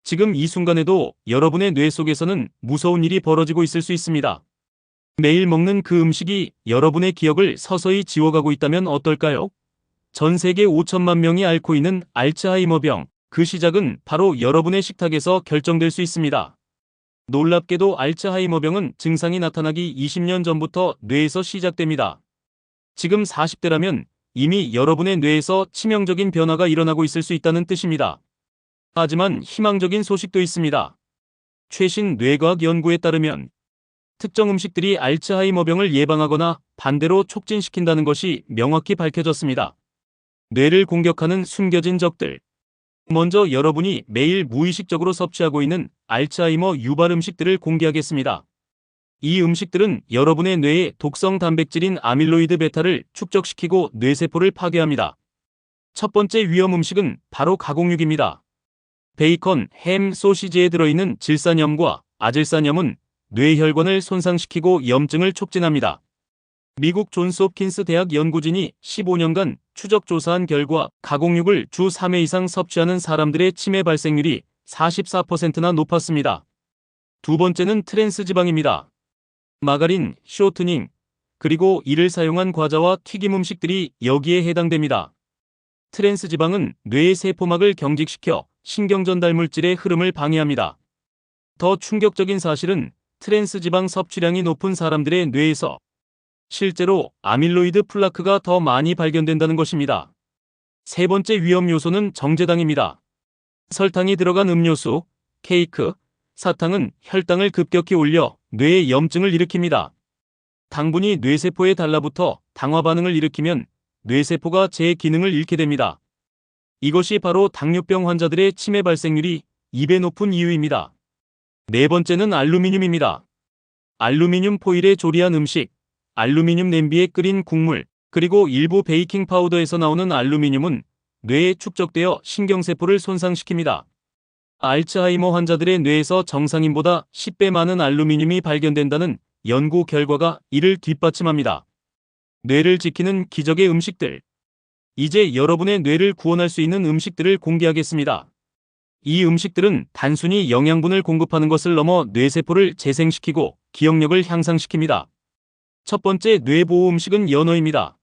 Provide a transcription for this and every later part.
지금 이 순간에도 여러분의 뇌 속에서는 무서운 일이 벌어지고 있을 수 있습니다. 매일 먹는 그 음식이 여러분의 기억을 서서히 지워가고 있다면 어떨까요? 전 세계 5천만 명이 앓고 있는 알츠하이머병, 그 시작은 바로 여러분의 식탁에서 결정될 수 있습니다. 놀랍게도 알츠하이머병은 증상이 나타나기 20년 전부터 뇌에서 시작됩니다. 지금 40대라면 이미 여러분의 뇌에서 치명적인 변화가 일어나고 있을 수 있다는 뜻입니다. 하지만 희망적인 소식도 있습니다. 최신 뇌과학 연구에 따르면 특정 음식들이 알츠하이머병을 예방하거나 반대로 촉진시킨다는 것이 명확히 밝혀졌습니다. 뇌를 공격하는 숨겨진 적들. 먼저 여러분이 매일 무의식적으로 섭취하고 있는 알츠하이머 유발 음식들을 공개하겠습니다. 이 음식들은 여러분의 뇌의 독성 단백질인 아밀로이드 베타를 축적시키고 뇌세포를 파괴합니다. 첫 번째 위험 음식은 바로 가공육입니다. 베이컨, 햄, 소시지에 들어있는 질산염과 아질산염은 뇌혈관을 손상시키고 염증을 촉진합니다. 미국 존스 홉킨스 대학 연구진이 15년간 추적 조사한 결과 가공육을 주 3회 이상 섭취하는 사람들의 치매 발생률이 44%나 높았습니다. 두 번째는 트랜스 지방입니다. 마가린, 쇼트닝, 그리고 이를 사용한 과자와 튀김 음식들이 여기에 해당됩니다. 트랜스 지방은 뇌의 세포막을 경직시켜 신경전달 물질의 흐름을 방해합니다. 더 충격적인 사실은 트랜스 지방 섭취량이 높은 사람들의 뇌에서 실제로 아밀로이드 플라크가 더 많이 발견된다는 것입니다. 세 번째 위험 요소는 정제당입니다. 설탕이 들어간 음료수, 케이크, 사탕은 혈당을 급격히 올려 뇌에 염증을 일으킵니다. 당분이 뇌세포에 달라붙어 당화 반응을 일으키면 뇌세포가 제 기능을 잃게 됩니다. 이것이 바로 당뇨병 환자들의 치매 발생률이 2배 높은 이유입니다. 네 번째는 알루미늄입니다. 알루미늄 포일에 조리한 음식, 알루미늄 냄비에 끓인 국물, 그리고 일부 베이킹 파우더에서 나오는 알루미늄은 뇌에 축적되어 신경세포를 손상시킵니다. 알츠하이머 환자들의 뇌에서 정상인보다 10배 많은 알루미늄이 발견된다는 연구 결과가 이를 뒷받침합니다. 뇌를 지키는 기적의 음식들. 이제 여러분의 뇌를 구원할 수 있는 음식들을 공개하겠습니다. 이 음식들은 단순히 영양분을 공급하는 것을 넘어 뇌세포를 재생시키고 기억력을 향상시킵니다. 첫 번째 뇌보호 음식은 연어입니다.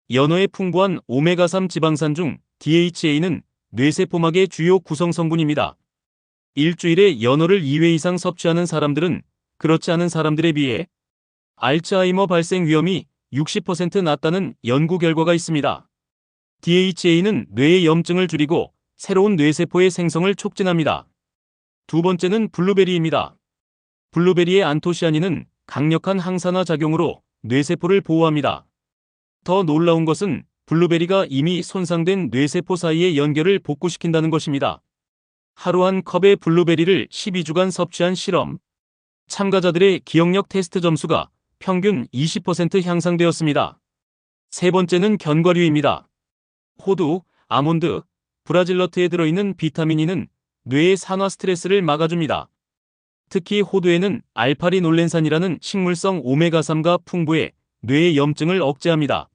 연어의 풍부한 오메가3 지방산 중 DHA는 뇌세포막의 주요 구성 성분입니다. 일주일에 연어를 2회 이상 섭취하는 사람들은 그렇지 않은 사람들에 비해 알츠하이머 발생 위험이 60% 낮다는 연구 결과가 있습니다. DHA는 뇌의 염증을 줄이고 새로운 뇌세포의 생성을 촉진합니다. 두 번째는 블루베리입니다. 블루베리의 안토시아닌은 강력한 항산화 작용으로 뇌세포를 보호합니다. 더 놀라운 것은 블루베리가 이미 손상된 뇌세포 사이의 연결을 복구시킨다는 것입니다. 하루 한 컵의 블루베리를 12주간 섭취한 실험. 참가자들의 기억력 테스트 점수가 평균 20% 향상되었습니다. 세 번째는 견과류입니다. 호두, 아몬드, 브라질너트에 들어있는 비타민 E는 뇌의 산화 스트레스를 막아줍니다. 특히 호두에는 알파리놀렌산이라는 식물성 오메가3가 풍부해 뇌의 염증을 억제합니다.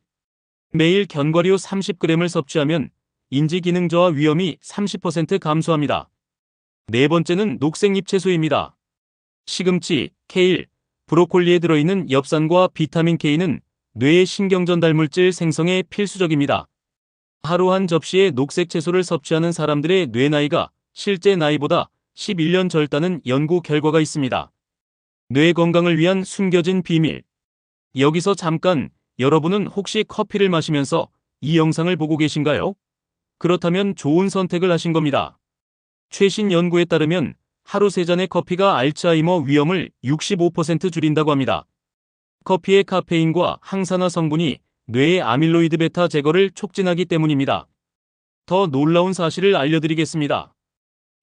매일 견과류 30g을 섭취하면 인지기능 저하 위험이 30% 감소합니다. 네 번째는 녹색 잎채소입니다. 시금치, 케일, 브로콜리에 들어있는 엽산과 비타민 K는 뇌의 신경전달물질 생성에 필수적입니다. 하루 한 접시의 녹색 채소를 섭취하는 사람들의 뇌 나이가 실제 나이보다 11년 젊다는 연구 결과가 있습니다. 뇌 건강을 위한 숨겨진 비밀. 여기서 잠깐, 여러분은 혹시 커피를 마시면서 이 영상을 보고 계신가요? 그렇다면 좋은 선택을 하신 겁니다. 최신 연구에 따르면 하루 3잔의 커피가 알츠하이머 위험을 65% 줄인다고 합니다. 커피의 카페인과 항산화 성분이 뇌의 아밀로이드 베타 제거를 촉진하기 때문입니다. 더 놀라운 사실을 알려드리겠습니다.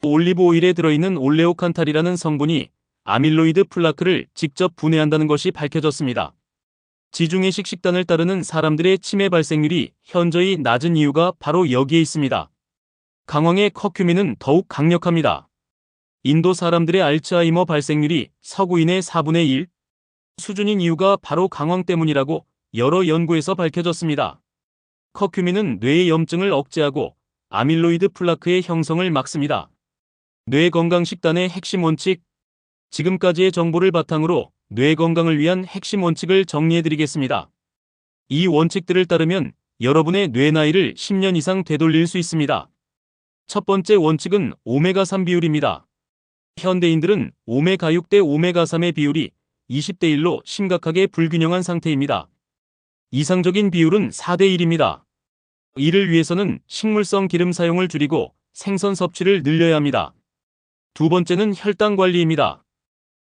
올리브 오일에 들어있는 올레오칸탈이라는 성분이 아밀로이드 플라크를 직접 분해한다는 것이 밝혀졌습니다. 지중해식 식단을 따르는 사람들의 치매 발생률이 현저히 낮은 이유가 바로 여기에 있습니다. 강황의 커큐민은 더욱 강력합니다. 인도 사람들의 알츠하이머 발생률이 서구인의 4분의 1 수준인 이유가 바로 강황 때문이라고 여러 연구에서 밝혀졌습니다. 커큐민은 뇌의 염증을 억제하고 아밀로이드 플라크의 형성을 막습니다. 뇌건강식단의 핵심 원칙. 지금까지의 정보를 바탕으로 뇌 건강을 위한 핵심 원칙을 정리해드리겠습니다. 이 원칙들을 따르면 여러분의 뇌 나이를 10년 이상 되돌릴 수 있습니다. 첫 번째 원칙은 오메가3 비율입니다. 현대인들은 오메가6 대 오메가3의 비율이 20대 1로 심각하게 불균형한 상태입니다. 이상적인 비율은 4대 1입니다. 이를 위해서는 식물성 기름 사용을 줄이고 생선 섭취를 늘려야 합니다. 두 번째는 혈당 관리입니다.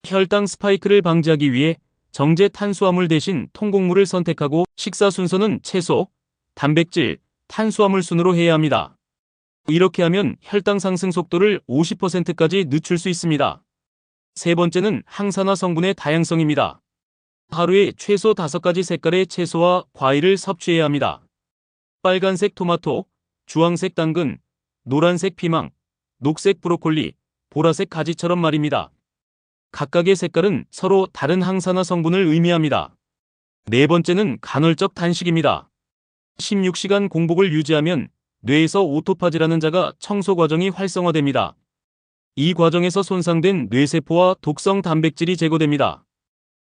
혈당 스파이크를 방지하기 위해 정제 탄수화물 대신 통곡물을 선택하고 식사 순서는 채소, 단백질, 탄수화물 순으로 해야 합니다. 이렇게 하면 혈당 상승 속도를 50%까지 늦출 수 있습니다. 세 번째는 항산화 성분의 다양성입니다. 하루에 최소 5가지 색깔의 채소와 과일을 섭취해야 합니다. 빨간색 토마토, 주황색 당근, 노란색 피망, 녹색 브로콜리, 보라색 가지처럼 말입니다. 각각의 색깔은 서로 다른 항산화 성분을 의미합니다. 네 번째는 간헐적 단식입니다. 16시간 공복을 유지하면 뇌에서 오토파지라는 자가 청소 과정이 활성화됩니다. 이 과정에서 손상된 뇌세포와 독성 단백질이 제거됩니다.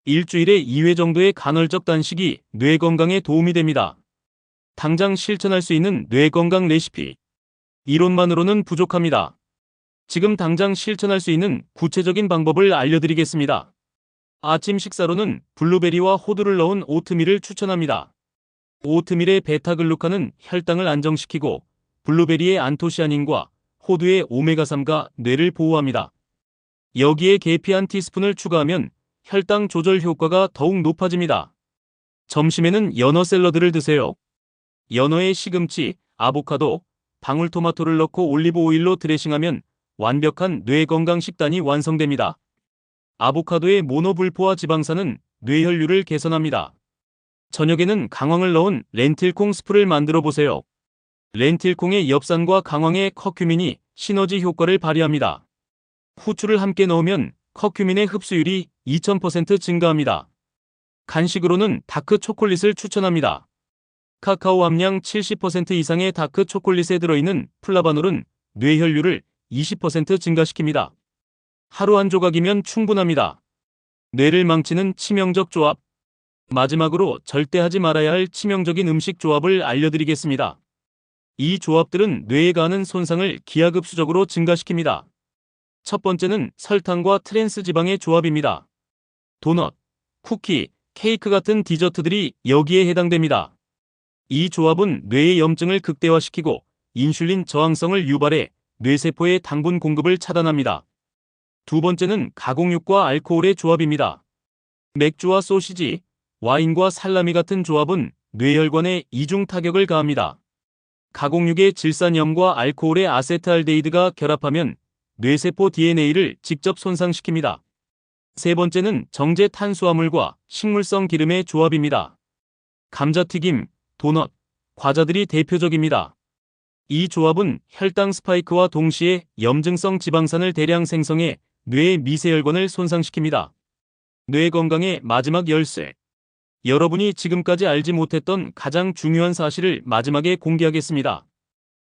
일주일에 2회 정도의 간헐적 단식이 뇌 건강에 도움이 됩니다. 당장 실천할 수 있는 뇌 건강 레시피. 이론만으로는 부족합니다. 지금 당장 실천할 수 있는 구체적인 방법을 알려드리겠습니다. 아침 식사로는 블루베리와 호두를 넣은 오트밀을 추천합니다. 오트밀의 베타글루칸은 혈당을 안정시키고 블루베리의 안토시아닌과 호두의 오메가3가 뇌를 보호합니다. 여기에 계피 한 티스푼을 추가하면 혈당 조절 효과가 더욱 높아집니다. 점심에는 연어 샐러드를 드세요. 연어에 시금치, 아보카도, 방울토마토를 넣고 올리브 오일로 드레싱하면 완벽한 뇌 건강 식단이 완성됩니다. 아보카도의 모노불포화 지방산은 뇌혈류를 개선합니다. 저녁에는 강황을 넣은 렌틸콩 스프를 만들어 보세요. 렌틸콩의 엽산과 강황의 커큐민이 시너지 효과를 발휘합니다. 후추를 함께 넣으면 커큐민의 흡수율이 2000% 증가합니다. 간식으로는 다크 초콜릿을 추천합니다. 카카오 함량 70% 이상의 다크 초콜릿에 들어있는 플라바놀은 뇌혈류를 20% 증가시킵니다. 하루 한 조각이면 충분합니다. 뇌를 망치는 치명적 조합. 마지막으로 절대 하지 말아야 할 치명적인 음식 조합을 알려드리겠습니다. 이 조합들은 뇌에 가하는 손상을 기하급수적으로 증가시킵니다. 첫 번째는 설탕과 트랜스 지방의 조합입니다. 도넛, 쿠키, 케이크 같은 디저트들이 여기에 해당됩니다. 이 조합은 뇌의 염증을 극대화시키고 인슐린 저항성을 유발해 뇌세포의 당분 공급을 차단합니다. 두 번째는 가공육과 알코올의 조합입니다. 맥주와 소시지, 와인과 살라미 같은 조합은 뇌혈관에 이중 타격을 가합니다. 가공육의 질산염과 알코올의 아세트알데히드가 결합하면 뇌세포 DNA를 직접 손상시킵니다. 세 번째는 정제 탄수화물과 식물성 기름의 조합입니다. 감자튀김, 도넛, 과자들이 대표적입니다. 이 조합은 혈당 스파이크와 동시에 염증성 지방산을 대량 생성해 뇌의 미세혈관을 손상시킵니다. 뇌 건강의 마지막 열쇠. 여러분이 지금까지 알지 못했던 가장 중요한 사실을 마지막에 공개하겠습니다.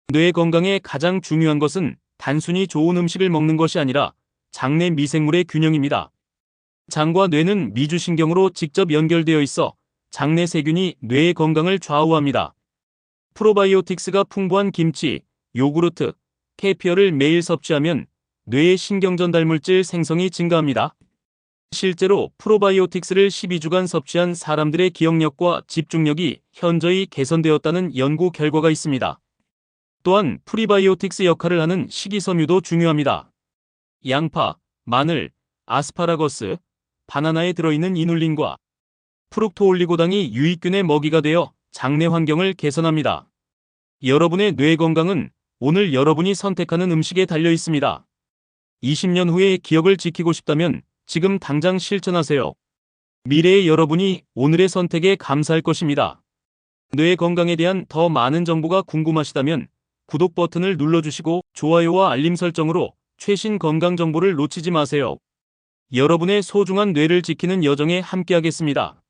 뇌 건강에 가장 중요한 것은 단순히 좋은 음식을 먹는 것이 아니라 장내 미생물의 균형입니다. 장과 뇌는 미주신경으로 직접 연결되어 있어 장내 세균이 뇌의 건강을 좌우합니다. 프로바이오틱스가 풍부한 김치, 요구르트, 케피어를 매일 섭취하면 뇌의 신경전달물질 생성이 증가합니다. 실제로 프로바이오틱스를 12주간 섭취한 사람들의 기억력과 집중력이 현저히 개선되었다는 연구 결과가 있습니다. 또한 프리바이오틱스 역할을 하는 식이섬유도 중요합니다. 양파, 마늘, 아스파라거스, 바나나에 들어있는 이눌린과 프룩토올리고당이 유익균의 먹이가 되어 장내 환경을 개선합니다. 여러분의 뇌 건강은 오늘 여러분이 선택하는 음식에 달려 있습니다. 20년 후의 기억을 지키고 싶다면 지금 당장 실천하세요. 미래의 여러분이 오늘의 선택에 감사할 것입니다. 뇌 건강에 대한 더 많은 정보가 궁금하시다면 구독 버튼을 눌러주시고 좋아요와 알림 설정으로 최신 건강 정보를 놓치지 마세요. 여러분의 소중한 뇌를 지키는 여정에 함께하겠습니다.